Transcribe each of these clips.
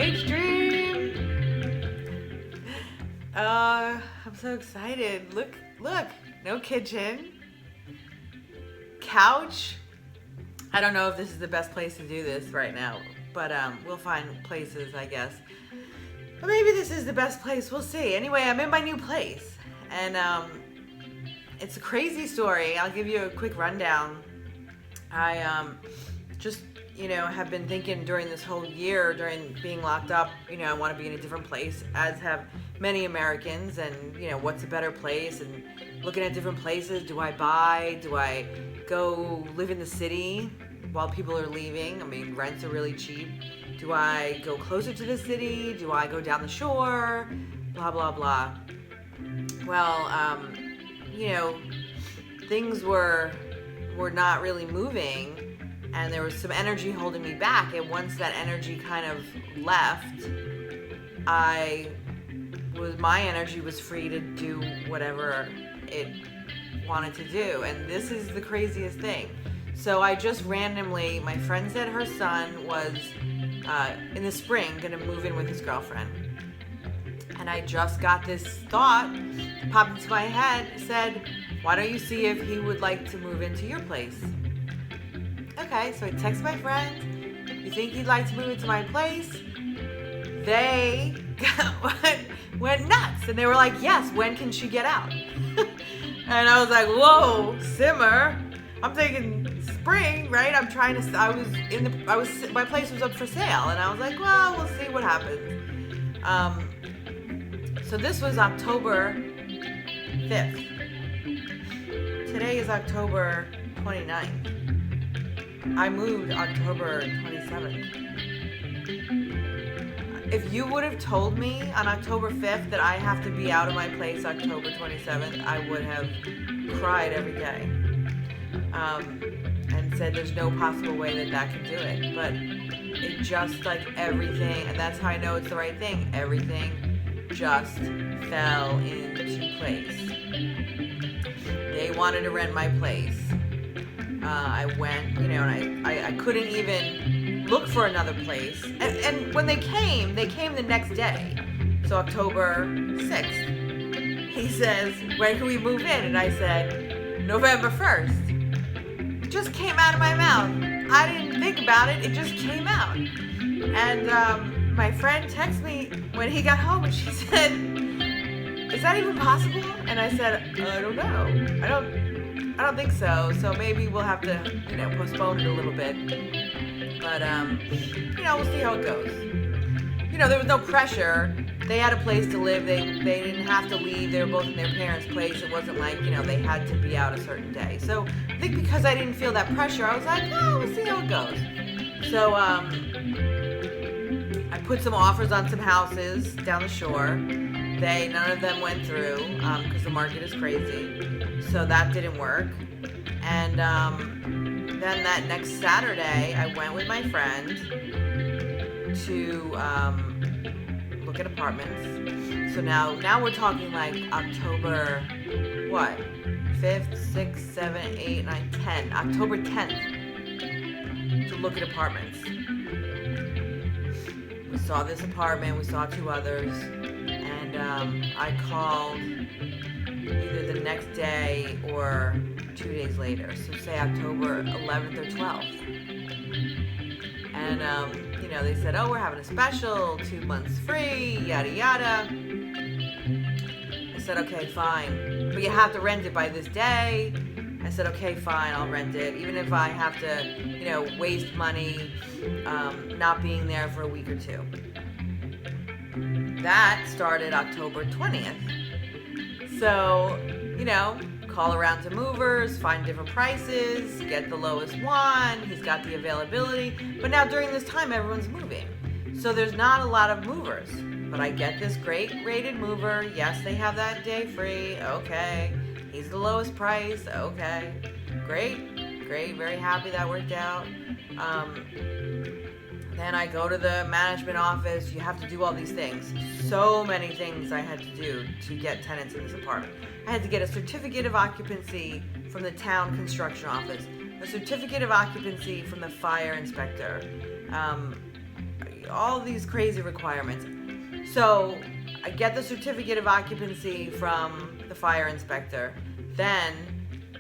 H-Dream! I'm so excited. Look, no kitchen. Couch. I don't know if this is the best place to do this right now, but we'll find places, I guess. But maybe this is the best place, we'll see. Anyway, I'm in my new place, and it's a crazy story. I'll give you a quick rundown. I just, have been thinking during this whole year, during being locked up, I want to be in a different place, as have many Americans, and, what's a better place, and looking at different places. Do I buy? Do I go live in the city while people are leaving? I mean, rents are really cheap. Do I go closer to the city? Do I go down the shore? Blah, blah, blah. Well, things were not really moving, and there was some energy holding me back, and once that energy kind of left, my energy was free to do whatever it wanted to do. And this is the craziest thing. So I just randomly, my friend said her son was in the spring gonna move in with his girlfriend, and I just got this thought popped into my head, said, why don't you see if he would like to move into your place? Okay, so I text my friend, you think he'd like to move into my place? They went nuts, and they were like, yes, when can she get out? And I was like, whoa, simmer. I'm thinking spring, right? My place was up for sale, and I was like, well, we'll see what happens. So this was October 5th. Today is October 29th. I moved October 27th. If you would have told me on October 5th that I have to be out of my place October 27th, I would have cried every day. And said there's no possible way that can do it. But it just, like, everything, and that's how I know it's the right thing, everything just fell into place. They wanted to rent my place. I went, and I couldn't even look for another place. And when they came the next day. So October 6th. He says, when can we move in? And I said, November 1st. It just came out of my mouth. I didn't think about it. It just came out. And my friend texted me when he got home, and she said, is that even possible? And I said, I don't know. I don't think so. So maybe we'll have to, postpone it a little bit. But, we'll see how it goes. There was no pressure. They had a place to live. They didn't have to leave. They were both in their parents' place. It wasn't like, they had to be out a certain day. So I think because I didn't feel that pressure, I was like, oh, we'll see how it goes. So I put some offers on some houses down the shore. None of them went through because the market is crazy. So that didn't work. And then that next Saturday, I went with my friend to look at apartments. So now we're talking like October, 5th, 6th, 7th, 8th, 9th, 10th. October 10th to look at apartments. We saw this apartment, we saw two others, and I called either the next day or 2 days later, so say October 11th or 12th. And, they said, oh, we're having a special, 2 months free, yada, yada. I said, okay, fine, but you have to rent it by this day. I said, okay, fine, I'll rent it, even if I have to, waste money not being there for a week or two. That started October 20th. So, call around to movers, find different prices, get the lowest one. He's got the availability. But now during this time, everyone's moving. So there's not a lot of movers. But I get this great rated mover. Yes, they have that day free. Okay. He's the lowest price. Okay. Great. Very happy that worked out. Then I go to the management office. You have to do all these things. So many things I had to do to get tenants in this apartment. I had to get a certificate of occupancy from the town construction office, a certificate of occupancy from the fire inspector, all these crazy requirements. So I get the certificate of occupancy from the fire inspector. Then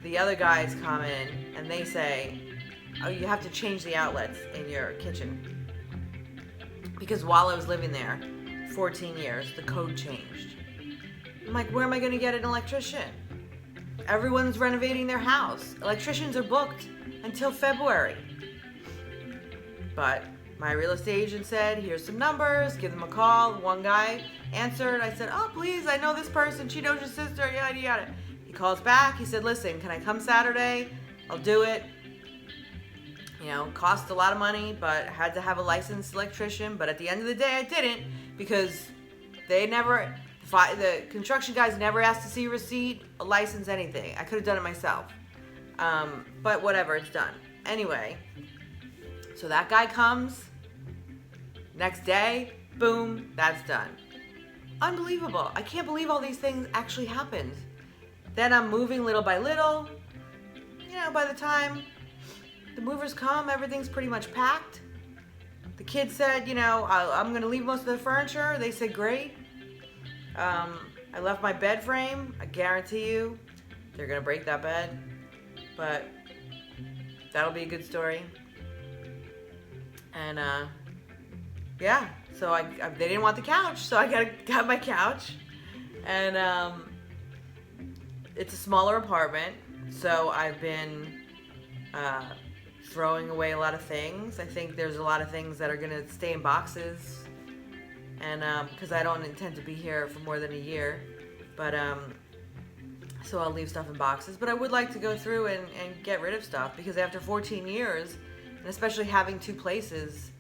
the other guys come in and they say, oh, you have to change the outlets in your kitchen. Because while I was living there, 14 years, the code changed. I'm like, where am I going to get an electrician? Everyone's renovating their house. Electricians are booked until February. But my real estate agent said, here's some numbers, give them a call. One guy answered. I said, oh, please, I know this person. She knows your sister, yada, yada. He calls back. He said, listen, can I come Saturday? I'll do it. You know, cost a lot of money, but had to have a licensed electrician. But at the end of the day, I didn't, because the construction guys never asked to see a receipt, a license, anything. I could have done it myself. But whatever, it's done. Anyway, so that guy comes. Next day, boom, that's done. Unbelievable. I can't believe all these things actually happened. Then I'm moving little by little. You know, by the time the movers come, everything's pretty much packed. The kids said, you know, I'm going to leave most of the furniture. They said, great. I left my bed frame. I guarantee you they're going to break that bed. But that'll be a good story. And, yeah. So they didn't want the couch, so I got my couch. And it's a smaller apartment, so I've been throwing away a lot of things. I think there's a lot of things that are going to stay in boxes, and because I don't intend to be here for more than a year, but so I'll leave stuff in boxes. But I would like to go through and get rid of stuff, because after 14 years, and especially having two places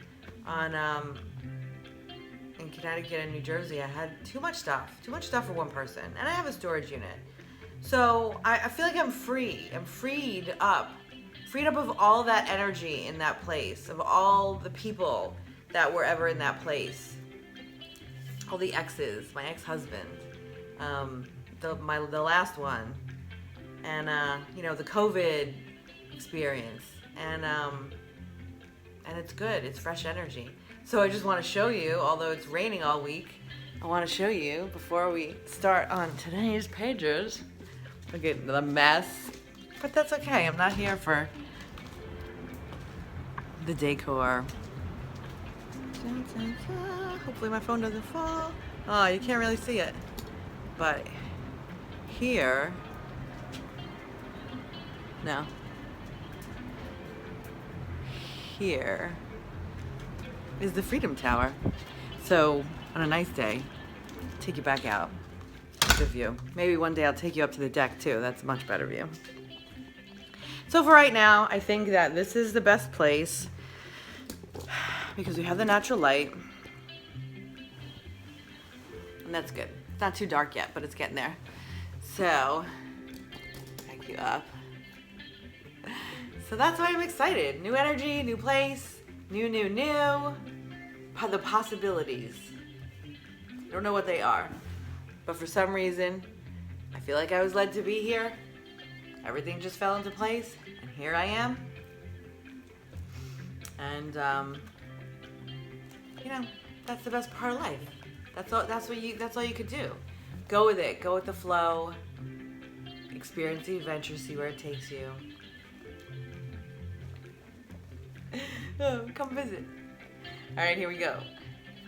on in Connecticut and New Jersey, I had too much stuff for one person, and I have a storage unit. So I feel like I'm free. I'm freed up of all that energy in that place, of all the people that were ever in that place, all the exes, my ex-husband, the last one, and you know, the COVID experience, and it's good. It's fresh energy. So I just want to show you, although it's raining all week, I want to show you before we start on today's pages. Look at the mess. But that's okay. I'm not here for the decor. Hopefully my phone doesn't fall. Oh, you can't really see it. But here, no. Here is the Freedom Tower. So on a nice day, take you back out. Good view. Maybe one day I'll take you up to the deck too. That's a much better view. So for right now, I think that this is the best place because we have the natural light. And that's good. It's not too dark yet, but it's getting there. So, back you up. So that's why I'm excited. New energy, new place, new. The possibilities. I don't know what they are. But for some reason, I feel like I was led to be here. Everything just fell into place, and here I am. And you know, that's the best part of life. That's all you could do. Go with it. Go with the flow. Experience the adventure. See where it takes you. Oh, come visit. All right, here we go.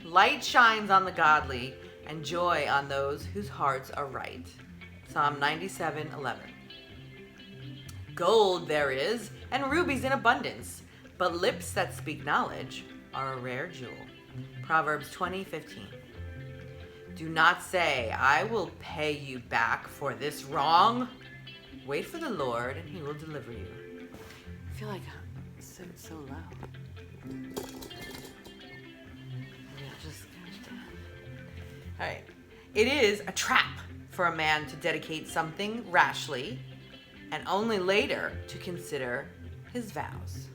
Light shines on the godly, and joy on those whose hearts are right. Psalm 97:11. Gold there is, and rubies in abundance, but lips that speak knowledge are a rare jewel. Proverbs 20:15. Do not say, I will pay you back for this wrong. Wait for the Lord, and he will deliver you. I feel like it's so low. All right. It is a trap for a man to dedicate something rashly and only later to consider his vows.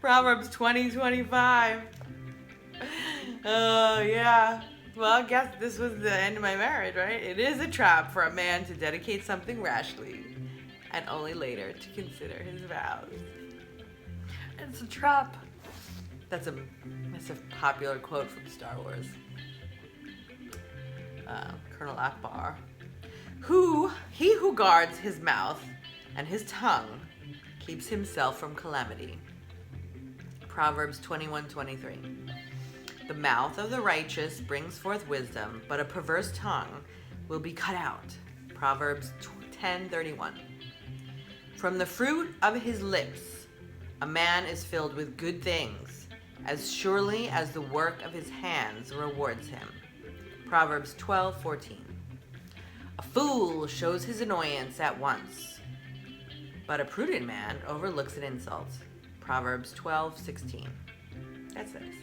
Proverbs 20:25. Oh, yeah. Well, I guess this was the end of my marriage, right? It is a trap for a man to dedicate something rashly and only later to consider his vows. It's a trap. That's a popular quote from Star Wars. Colonel Akbar. He who guards his mouth and his tongue keeps himself from calamity. Proverbs 21:23. The mouth of the righteous brings forth wisdom, but a perverse tongue will be cut out. Proverbs 10:31. From the fruit of his lips, a man is filled with good things, as surely as the work of his hands rewards him. Proverbs 12:14. A fool shows his annoyance at once, but a prudent man overlooks an insult. Proverbs 12:16. That's this.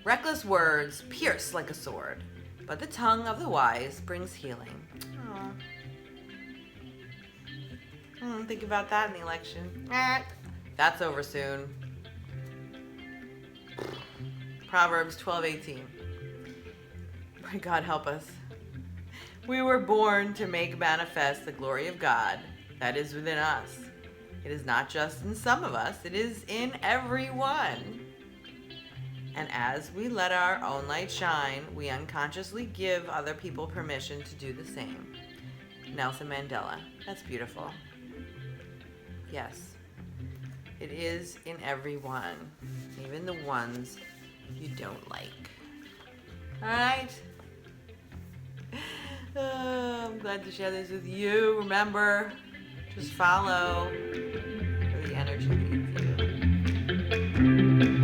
Reckless words pierce like a sword, but the tongue of the wise brings healing. Think about that in the election. That's over soon. Proverbs 12:18. May God help us. We were born to make manifest the glory of God that is within us. It is not just in some of us, it is in everyone. And as we let our own light shine, we unconsciously give other people permission to do the same. Nelson Mandela. That's beautiful. Yes, it is in everyone, even the ones you don't like. All right? I'm glad to share this with you. Remember, just follow where the energy leads you.